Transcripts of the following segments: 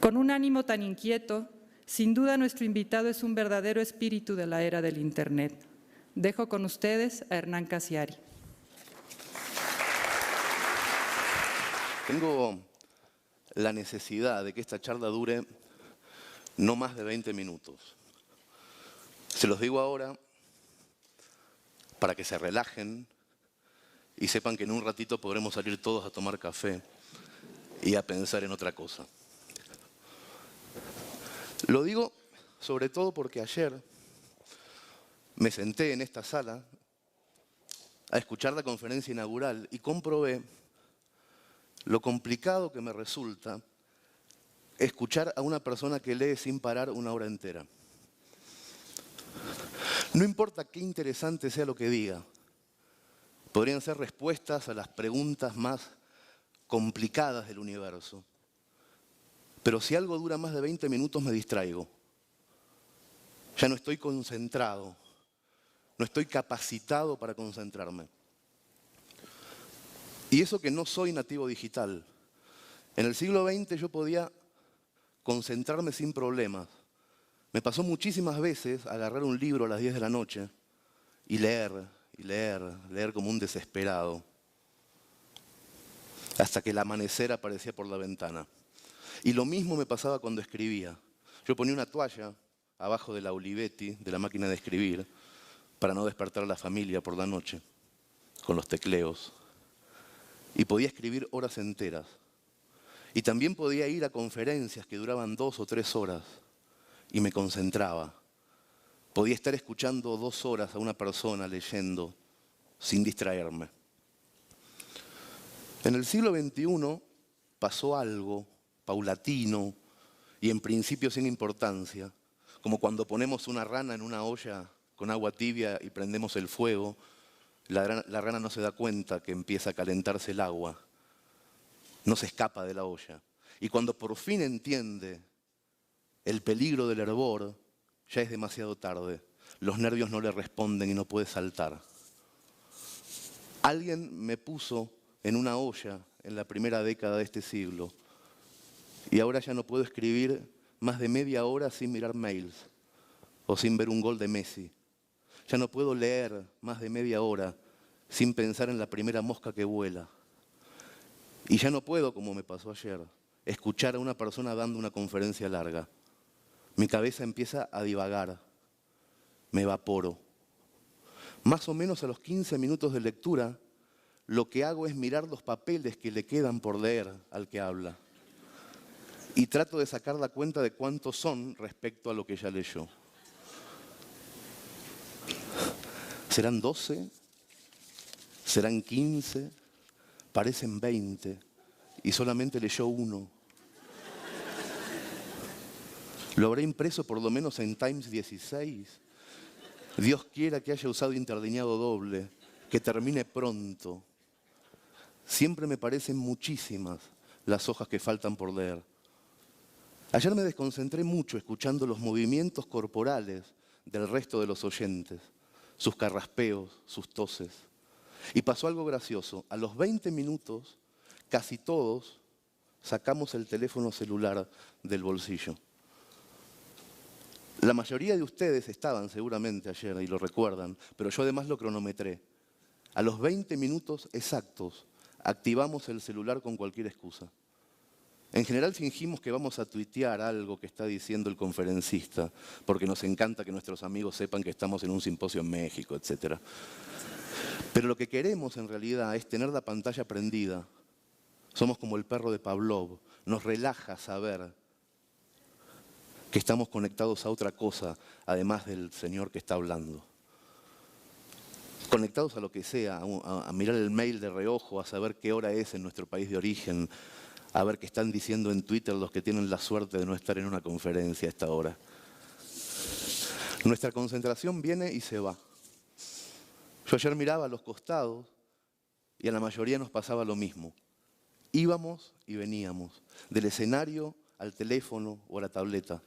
Con un ánimo tan inquieto, sin duda nuestro invitado es un verdadero espíritu de la era del Internet. Dejo con ustedes a Hernán Cassiari. Tengo la necesidad de que esta charla dure no más de 20 minutos. Se los digo ahora para que se relajen y sepan que en un ratito podremos salir todos a tomar café y a pensar en otra cosa. Lo digo sobre todo porque ayer me senté en esta sala a escuchar la conferencia inaugural y comprobé lo complicado que me resulta escuchar a una persona que lee sin parar una hora entera. No importa qué interesante sea lo que diga, podrían ser respuestas a las preguntas más complicadas del universo. Pero si algo dura más de 20 minutos me distraigo. Ya no estoy concentrado, no estoy capacitado para concentrarme. Y eso que no soy nativo digital. En el siglo XX yo podía concentrarme sin problemas. Me pasó muchísimas veces agarrar un libro a las 10 de la noche y leer como un desesperado. Hasta que el amanecer aparecía por la ventana. Y lo mismo me pasaba cuando escribía. Yo ponía una toalla abajo de la Olivetti, de la máquina de escribir, para no despertar a la familia por la noche, con los tecleos. Y podía escribir horas enteras. Y también podía ir a conferencias que duraban 2 o 3 horas y me concentraba. Podía estar escuchando 2 horas a una persona leyendo sin distraerme. En el siglo XXI pasó algo paulatino y en principio sin importancia, como cuando ponemos una rana en una olla con agua tibia y prendemos el fuego, la rana no se da cuenta que empieza a calentarse el agua. No se escapa de la olla. Y cuando por fin entiende el peligro del hervor, ya es demasiado tarde. Los nervios no le responden y no puede saltar. Alguien me puso en una olla en la primera década de este siglo y ahora ya no puedo escribir más de media hora sin mirar mails o sin ver un gol de Messi. Ya no puedo leer más de media hora sin pensar en la primera mosca que vuela. Y ya no puedo, como me pasó ayer, escuchar a una persona dando una conferencia larga. Mi cabeza empieza a divagar, me evaporo. Más o menos a los 15 minutos de lectura, lo que hago es mirar los papeles que le quedan por leer al que habla. Y trato de sacar la cuenta de cuántos son respecto a lo que ya leyó. ¿Serán 12? ¿Serán 15? Parecen 20 y solamente leyó 1. Lo habré impreso por lo menos en Times 16. Dios quiera que haya usado interlineado doble, que termine pronto. Siempre me parecen muchísimas las hojas que faltan por leer. Ayer me desconcentré mucho escuchando los movimientos corporales del resto de los oyentes, sus carraspeos, sus toses. Y pasó algo gracioso. A los 20 minutos, casi todos sacamos el teléfono celular del bolsillo. La mayoría de ustedes estaban seguramente ayer y lo recuerdan, pero yo además lo cronometré. A los 20 minutos exactos activamos el celular con cualquier excusa. En general fingimos que vamos a tuitear algo que está diciendo el conferencista, porque nos encanta que nuestros amigos sepan que estamos en un simposio en México, etc. Pero lo que queremos en realidad es tener la pantalla prendida. Somos como el perro de Pavlov. Nos relaja saber que estamos conectados a otra cosa, además del Señor que está hablando. Conectados a lo que sea, a mirar el mail de reojo, a saber qué hora es en nuestro país de origen, a ver qué están diciendo en Twitter los que tienen la suerte de no estar en una conferencia a esta hora. Nuestra concentración viene y se va. Yo ayer miraba a los costados y a la mayoría nos pasaba lo mismo. Íbamos y veníamos, del escenario al teléfono o a la tableta.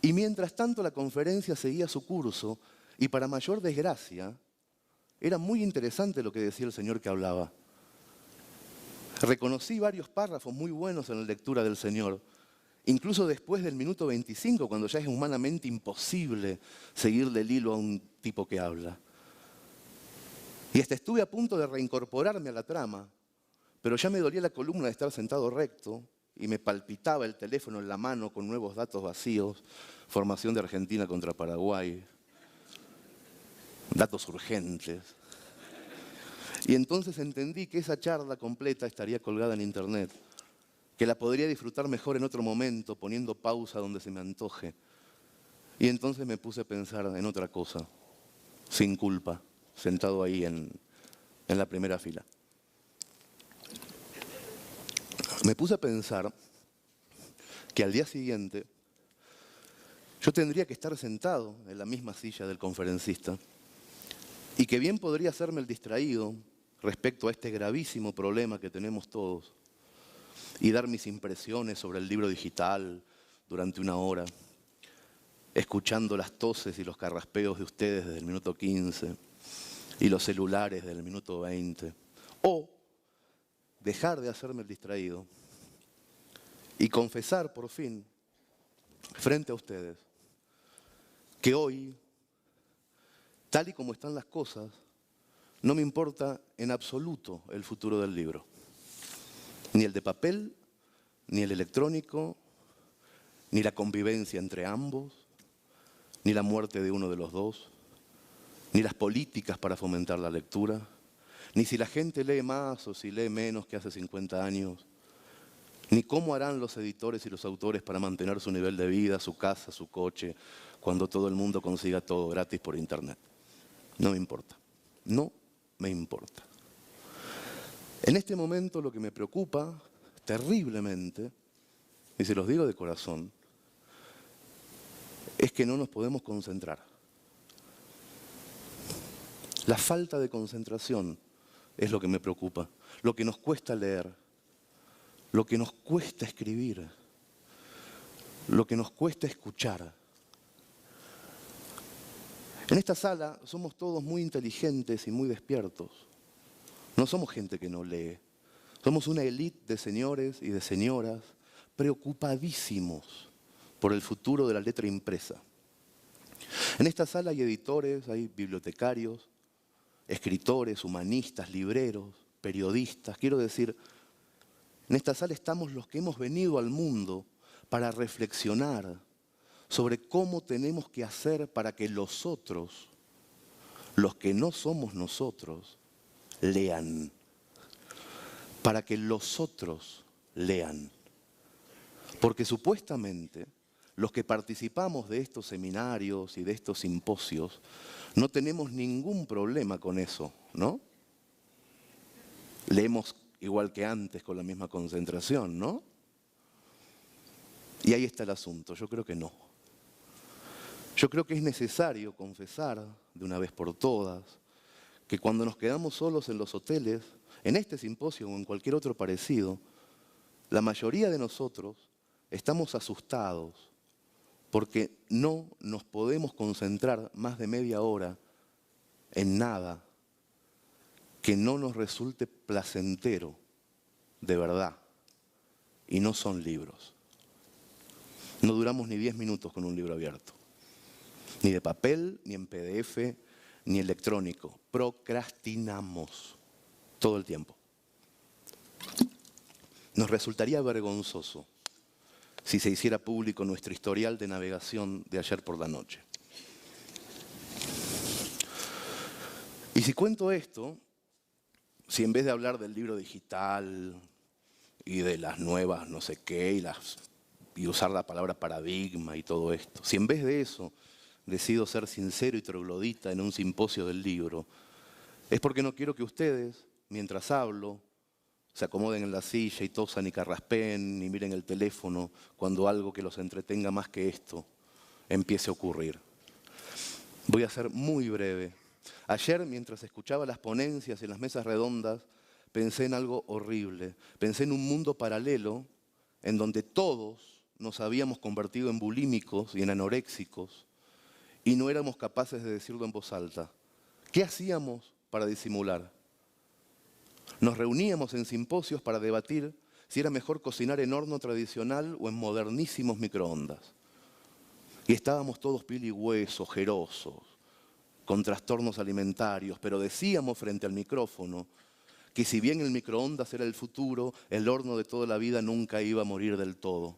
Y mientras tanto la conferencia seguía su curso y para mayor desgracia, era muy interesante lo que decía el señor que hablaba. Reconocí varios párrafos muy buenos en la lectura del señor Incluso después del minuto 25, cuando ya es humanamente imposible seguirle el hilo a un tipo que habla. Y hasta estuve a punto de reincorporarme a la trama, pero ya me dolía la columna de estar sentado recto y me palpitaba el teléfono en la mano con nuevos datos vacíos, formación de Argentina contra Paraguay, datos urgentes. Y entonces entendí que esa charla completa estaría colgada en internet, que la podría disfrutar mejor en otro momento, poniendo pausa donde se me antoje. Y entonces me puse a pensar en otra cosa, sin culpa, sentado ahí en la primera fila. Me puse a pensar que al día siguiente yo tendría que estar sentado en la misma silla del conferencista y que bien podría hacerme el distraído respecto a este gravísimo problema que tenemos todos y dar mis impresiones sobre el libro digital durante una hora, escuchando las toses y los carraspeos de ustedes desde el minuto 15 y los celulares desde el minuto 20. O dejar de hacerme el distraído y confesar por fin, frente a ustedes, que hoy, tal y como están las cosas, no me importa en absoluto el futuro del libro. Ni el de papel, ni el electrónico, ni la convivencia entre ambos, ni la muerte de uno de los dos, ni las políticas para fomentar la lectura, ni si la gente lee más o si lee menos que hace 50 años, ni cómo harán los editores y los autores para mantener su nivel de vida, su casa, su coche, cuando todo el mundo consiga todo gratis por internet. No me importa. No me importa. En este momento lo que me preocupa terriblemente, y se los digo de corazón, es que no nos podemos concentrar. La falta de concentración es lo que me preocupa, lo que nos cuesta leer, lo que nos cuesta escribir, lo que nos cuesta escuchar. En esta sala somos todos muy inteligentes y muy despiertos. No somos gente que no lee. Somos una élite de señores y de señoras preocupadísimos por el futuro de la letra impresa. En esta sala hay editores, hay bibliotecarios, escritores, humanistas, libreros, periodistas. Quiero decir, en esta sala estamos los que hemos venido al mundo para reflexionar sobre cómo tenemos que hacer para que los otros, los que no somos nosotros, lean. Para que los otros lean. Porque supuestamente los que participamos de estos seminarios y de estos simposios no tenemos ningún problema con eso, ¿no? Leemos igual que antes con la misma concentración, ¿no? Y ahí está el asunto, yo creo que no. Yo creo que es necesario confesar de una vez por todas que cuando nos quedamos solos en los hoteles, en este simposio o en cualquier otro parecido, la mayoría de nosotros estamos asustados porque no nos podemos concentrar más de media hora en nada que no nos resulte placentero de verdad. Y no son libros. No duramos ni 10 minutos con un libro abierto. Ni de papel, ni en PDF, ni electrónico. Procrastinamos todo el tiempo. Nos resultaría vergonzoso si se hiciera público nuestro historial de navegación de ayer por la noche. Y si cuento esto, si en vez de hablar del libro digital y de las nuevas no sé qué y usar la palabra paradigma y todo esto, si en vez de eso decido ser sincero y troglodita en un simposio del libro, es porque no quiero que ustedes, mientras hablo, se acomoden en la silla y tosan y carraspeen y miren el teléfono cuando algo que los entretenga más que esto empiece a ocurrir. Voy a ser muy breve. Ayer, mientras escuchaba las ponencias y las mesas redondas, pensé en algo horrible. Pensé en un mundo paralelo en donde todos nos habíamos convertido en bulímicos y en anoréxicos y no éramos capaces de decirlo en voz alta. ¿Qué hacíamos para disimular? Nos reuníamos en simposios para debatir si era mejor cocinar en horno tradicional o en modernísimos microondas. Y estábamos todos piligüesos, ojerosos, con trastornos alimentarios, pero decíamos frente al micrófono que si bien el microondas era el futuro, el horno de toda la vida nunca iba a morir del todo.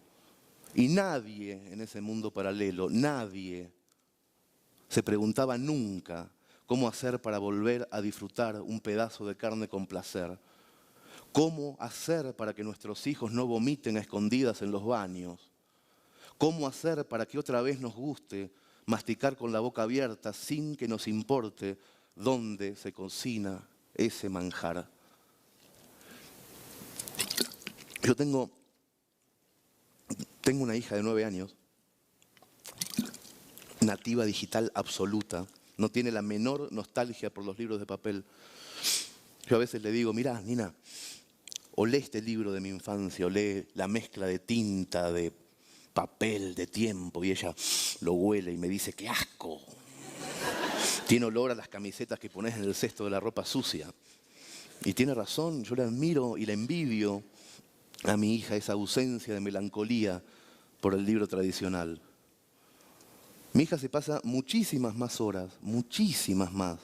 Y nadie en ese mundo paralelo, nadie se preguntaba nunca cómo hacer para volver a disfrutar un pedazo de carne con placer. Cómo hacer para que nuestros hijos no vomiten a escondidas en los baños. Cómo hacer para que otra vez nos guste masticar con la boca abierta sin que nos importe dónde se cocina ese manjar. Yo tengo una hija de 9 años, nativa digital absoluta, no tiene la menor nostalgia por los libros de papel. Yo a veces le digo, mirá, Nina, olé este libro de mi infancia, olé la mezcla de tinta, de papel, de tiempo, y ella lo huele y me dice, ¡qué asco! Tiene olor a las camisetas que pones en el cesto de la ropa sucia. Y tiene razón, yo la admiro y la envidio a mi hija, esa ausencia de melancolía por el libro tradicional. Mi hija se pasa muchísimas más horas, muchísimas más,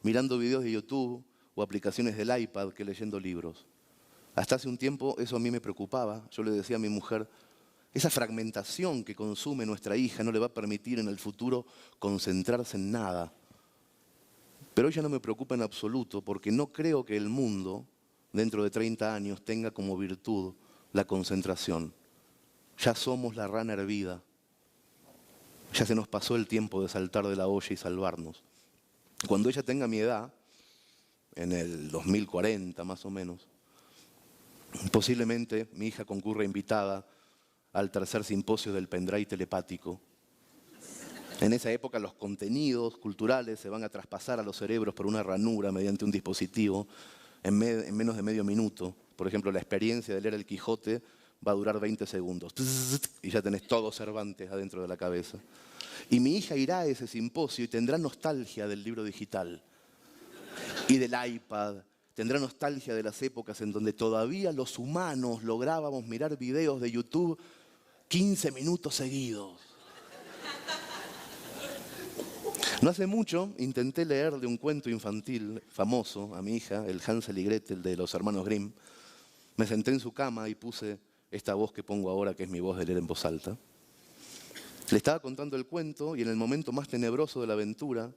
mirando videos de YouTube o aplicaciones del iPad que leyendo libros. Hasta hace un tiempo eso a mí me preocupaba. Yo le decía a mi mujer, esa fragmentación que consume nuestra hija no le va a permitir en el futuro concentrarse en nada. Pero ella no me preocupa en absoluto porque no creo que el mundo, dentro de 30 años, tenga como virtud la concentración. Ya somos la rana hervida. Ya se nos pasó el tiempo de saltar de la olla y salvarnos. Cuando ella tenga mi edad, en el 2040 más o menos, posiblemente mi hija concurra invitada al tercer simposio del pendrive telepático. En esa época los contenidos culturales se van a traspasar a los cerebros por una ranura mediante un dispositivo en menos de medio minuto. Por ejemplo, la experiencia de leer El Quijote va a durar 20 segundos. Y ya tenés todo Cervantes adentro de la cabeza. Y mi hija irá a ese simposio y tendrá nostalgia del libro digital y del iPad. Tendrá nostalgia de las épocas en donde todavía los humanos lográbamos mirar videos de YouTube 15 minutos seguidos. No hace mucho intenté leerle un cuento infantil famoso a mi hija, el Hansel y Gretel de los hermanos Grimm. Me senté en su cama y puse esta voz que pongo ahora, que es mi voz de leer en voz alta. Le estaba contando el cuento y en el momento más tenebroso de la aventura,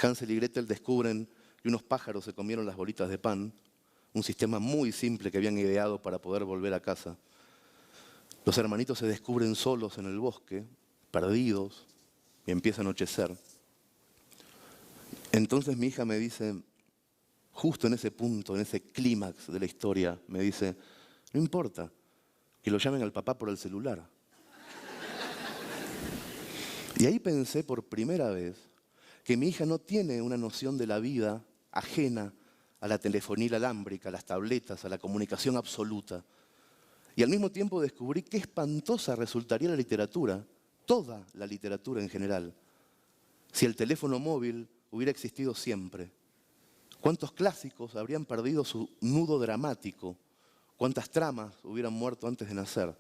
Hansel y Gretel descubren que unos pájaros se comieron las bolitas de pan, un sistema muy simple que habían ideado para poder volver a casa. Los hermanitos se descubren solos en el bosque, perdidos, y empieza a anochecer. Entonces mi hija me dice, justo en ese punto, en ese clímax de la historia, me dice, no importa, que lo llamen al papá por el celular. Y ahí pensé por primera vez que mi hija no tiene una noción de la vida ajena a la telefonía inalámbrica, a las tabletas, a la comunicación absoluta. Y al mismo tiempo descubrí qué espantosa resultaría la literatura, toda la literatura en general, si el teléfono móvil hubiera existido siempre. ¿Cuántos clásicos habrían perdido su nudo dramático? ¿Cuántas tramas hubieran muerto antes de nacer?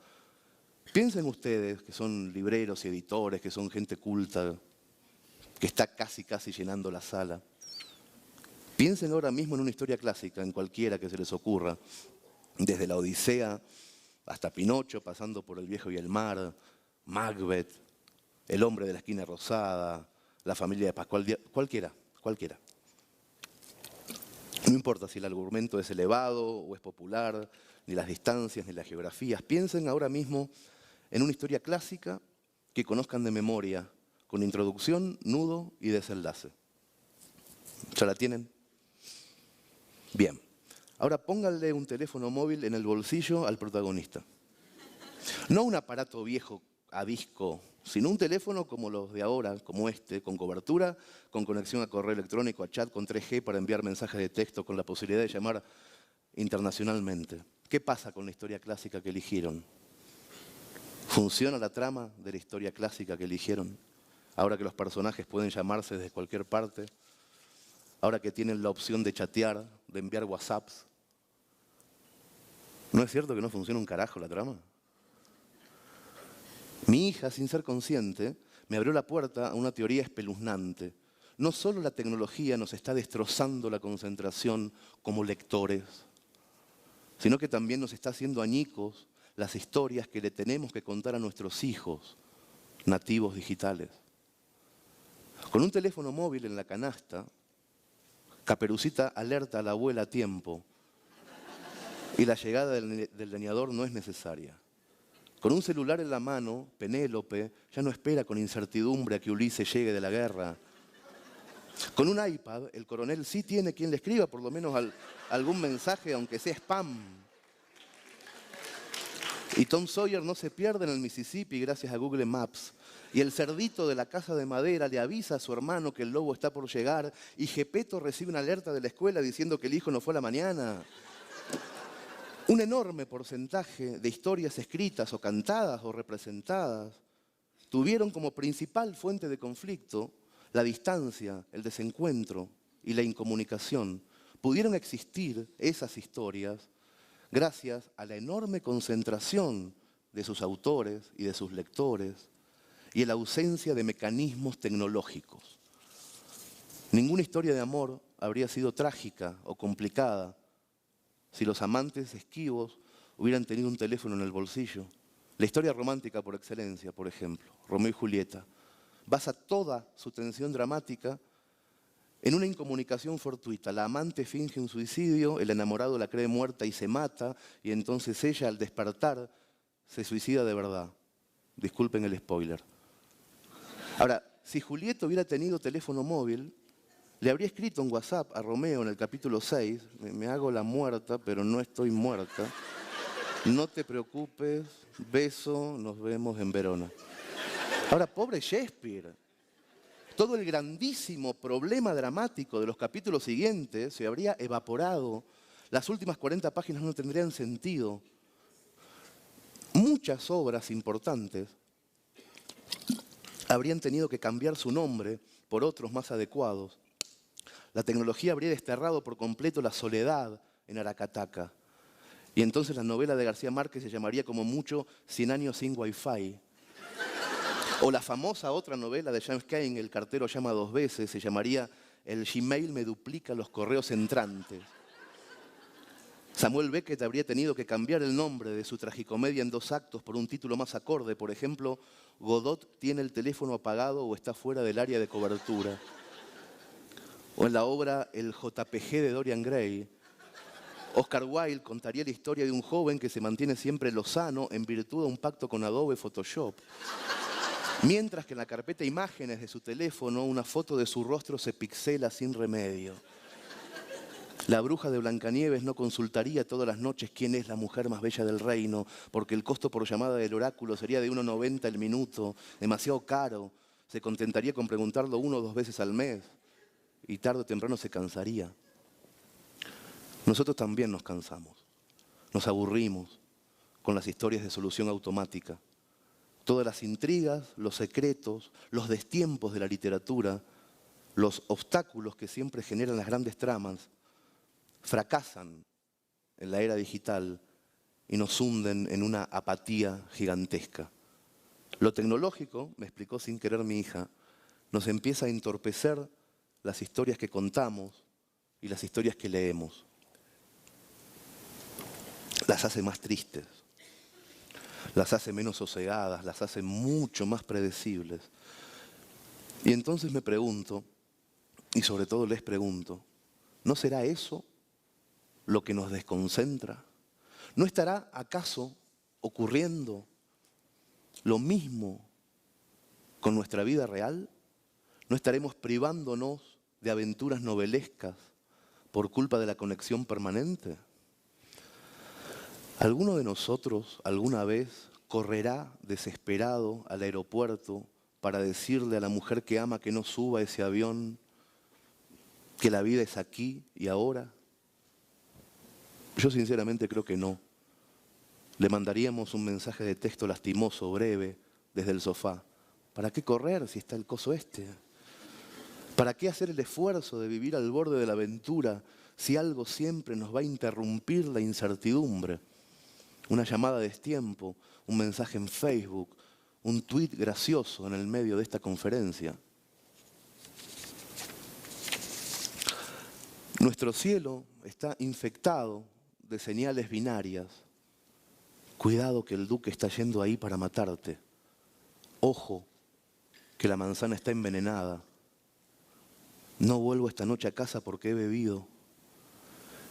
Piensen ustedes, que son libreros y editores, que son gente culta, que está casi llenando la sala. Piensen ahora mismo en una historia clásica, en cualquiera que se les ocurra, desde la Odisea hasta Pinocho, pasando por El viejo y el mar, Macbeth, El hombre de la esquina rosada, La familia de Pascual, cualquiera. No importa si el argumento es elevado o es popular, ni las distancias, ni las geografías. Piensen ahora mismo en una historia clásica que conozcan de memoria, con introducción, nudo y desenlace. ¿Ya la tienen? Bien. Ahora pónganle un teléfono móvil en el bolsillo al protagonista. No un aparato viejo a disco, sino un teléfono como los de ahora, como este, con cobertura, con conexión a correo electrónico, a chat, con 3G para enviar mensajes de texto, con la posibilidad de llamar internacionalmente. ¿Qué pasa con la historia clásica que eligieron? ¿Funciona la trama de la historia clásica que eligieron? Ahora que los personajes pueden llamarse desde cualquier parte, ahora que tienen la opción de chatear, de enviar WhatsApps. ¿No es cierto que no funciona un carajo la trama? Mi hija, sin ser consciente, me abrió la puerta a una teoría espeluznante. No solo la tecnología nos está destrozando la concentración como lectores, sino que también nos está haciendo añicos las historias que le tenemos que contar a nuestros hijos nativos digitales. Con un teléfono móvil en la canasta, Caperucita alerta a la abuela a tiempo y la llegada del leñador no es necesaria. Con un celular en la mano, Penélope ya no espera con incertidumbre a que Ulises llegue de la guerra. Con un iPad, el coronel sí tiene quien le escriba por lo menos algún mensaje, aunque sea spam. Y Tom Sawyer no se pierde en el Mississippi gracias a Google Maps. Y el cerdito de la casa de madera le avisa a su hermano que el lobo está por llegar. Y Gepetto recibe una alerta de la escuela diciendo que el hijo no fue a la mañana. Un enorme porcentaje de historias escritas o cantadas o representadas tuvieron como principal fuente de conflicto la distancia, el desencuentro y la incomunicación. Pudieron existir esas historias gracias a la enorme concentración de sus autores y de sus lectores y a la ausencia de mecanismos tecnológicos. Ninguna historia de amor habría sido trágica o complicada si los amantes esquivos hubieran tenido un teléfono en el bolsillo. La historia romántica por excelencia, por ejemplo, Romeo y Julieta, basa toda su tensión dramática en una incomunicación fortuita. La amante finge un suicidio, el enamorado la cree muerta y se mata, y entonces ella, al despertar, se suicida de verdad. Disculpen el spoiler. Ahora, si Julieta hubiera tenido teléfono móvil, le habría escrito en WhatsApp a Romeo en el capítulo 6, me hago la muerta, pero no estoy muerta. No te preocupes, beso, nos vemos en Verona. Ahora, pobre Shakespeare. Todo el grandísimo problema dramático de los capítulos siguientes se habría evaporado. Las últimas 40 páginas no tendrían sentido. Muchas obras importantes habrían tenido que cambiar su nombre por otros más adecuados. La tecnología habría desterrado por completo la soledad en Aracataca. Y entonces la novela de García Márquez se llamaría como mucho 100 años sin Wi-Fi. O la famosa otra novela de James Cain, El cartero llama 2 veces, se llamaría El Gmail me duplica los correos entrantes. Samuel Beckett habría tenido que cambiar el nombre de su tragicomedia en 2 actos por un título más acorde. Por ejemplo, Godot tiene el teléfono apagado o está fuera del área de cobertura. O en la obra El JPG de Dorian Gray, Oscar Wilde contaría la historia de un joven que se mantiene siempre lozano en virtud de un pacto con Adobe Photoshop. Mientras que en la carpeta imágenes de su teléfono, una foto de su rostro se pixela sin remedio. La bruja de Blancanieves no consultaría todas las noches quién es la mujer más bella del reino, porque el costo por llamada del oráculo sería de 1,90 el minuto, demasiado caro. Se contentaría con preguntarlo 1 o 2 veces al mes y tarde o temprano se cansaría. Nosotros también nos cansamos, nos aburrimos con las historias de solución automática. Todas las intrigas, los secretos, los destiempos de la literatura, los obstáculos que siempre generan las grandes tramas, fracasan en la era digital y nos hunden en una apatía gigantesca. Lo tecnológico, me explicó sin querer mi hija, nos empieza a entorpecer las historias que contamos y las historias que leemos. Las hace más tristes, las hace menos sosegadas, las hace mucho más predecibles. Y entonces me pregunto, y sobre todo les pregunto, ¿no será eso lo que nos desconcentra? ¿No estará acaso ocurriendo lo mismo con nuestra vida real? ¿No estaremos privándonos de aventuras novelescas por culpa de la conexión permanente? ¿Alguno de nosotros alguna vez correrá desesperado al aeropuerto para decirle a la mujer que ama que no suba ese avión, que la vida es aquí y ahora? Yo sinceramente creo que no. Le mandaríamos un mensaje de texto lastimoso, breve, desde el sofá. ¿Para qué correr si está el coso este? ¿Para qué hacer el esfuerzo de vivir al borde de la aventura si algo siempre nos va a interrumpir la incertidumbre? una llamada de destiempo, un mensaje en Facebook, un tuit gracioso en el medio de esta conferencia. Nuestro cielo está infectado de señales binarias. Cuidado que el duque está yendo ahí para matarte. Ojo, que la manzana está envenenada. No vuelvo esta noche a casa porque he bebido.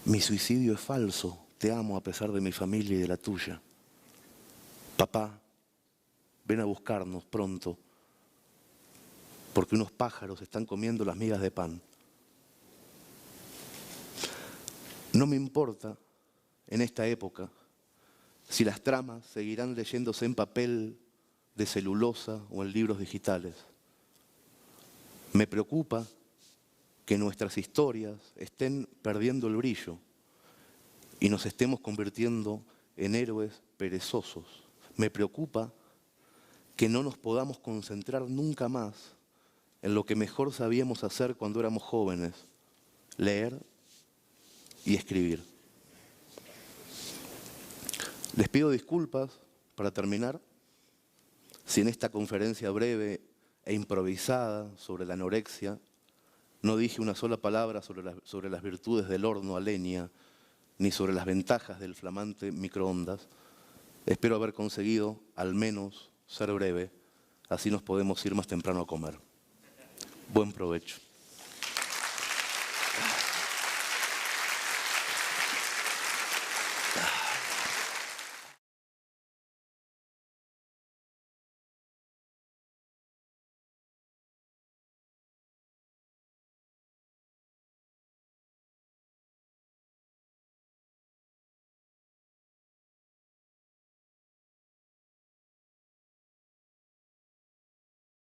Mi suicidio es falso. Te amo a pesar de mi familia y de la tuya. Papá, ven a buscarnos pronto, porque unos pájaros están comiendo las migas de pan. No me importa, en esta época, si las tramas seguirán leyéndose en papel de celulosa o en libros digitales. Me preocupa que nuestras historias estén perdiendo el brillo y nos estemos convirtiendo en héroes perezosos. Me preocupa que no nos podamos concentrar nunca más en lo que mejor sabíamos hacer cuando éramos jóvenes, leer y escribir. Les pido disculpas, para terminar, si en esta conferencia breve e improvisada sobre la anorexia no dije una sola palabra sobre las virtudes del horno a leña, ni sobre las ventajas del flamante microondas. Espero haber conseguido, al menos, ser breve, así nos podemos ir más temprano a comer. Buen provecho.